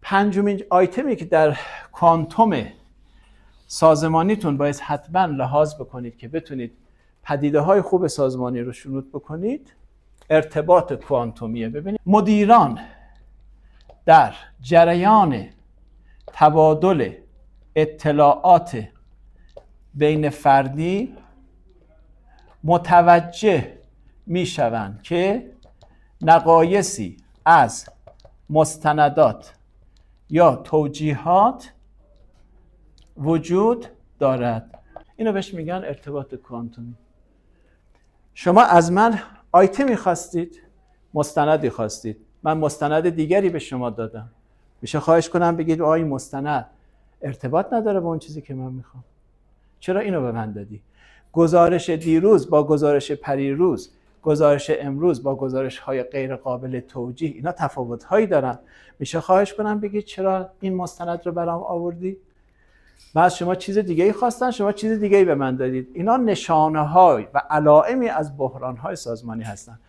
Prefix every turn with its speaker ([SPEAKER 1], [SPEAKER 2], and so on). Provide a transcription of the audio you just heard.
[SPEAKER 1] پنجمین آیتمی که در کوانتوم سازمانیتون باید حتما لحاظ بکنید که بتونید پدیده های خوب سازمانی رو شنود بکنید، ارتباط کوانتومیه. ببینید مدیران در جریان تبادل اطلاعات بین فردی متوجه میشوند که نقایصی از مستندات یا توجیهات وجود دارد. اینو بهش میگن ارتباط کوانتومی. شما از من آیتمی خواستید، مستندی خواستید، من مستند دیگری به شما دادم. میشه خواهش کنم بگید این مستند ارتباط نداره با اون چیزی که من میخوام. چرا اینو به من دادی؟ گزارش دیروز با گزارش پریروز، گزارش امروز با گزارش‌های غیر قابل توجیه، اینا تفاوت‌هایی دارن. میشه خواهش کنم بگید چرا این مستند رو برام آوردی؟ من از شما چیز دیگه‌ای خواستم، شما چیز دیگه‌ای به من دادید. اینا نشانه‌های و علائمی از بحران‌های سازمانی هستن.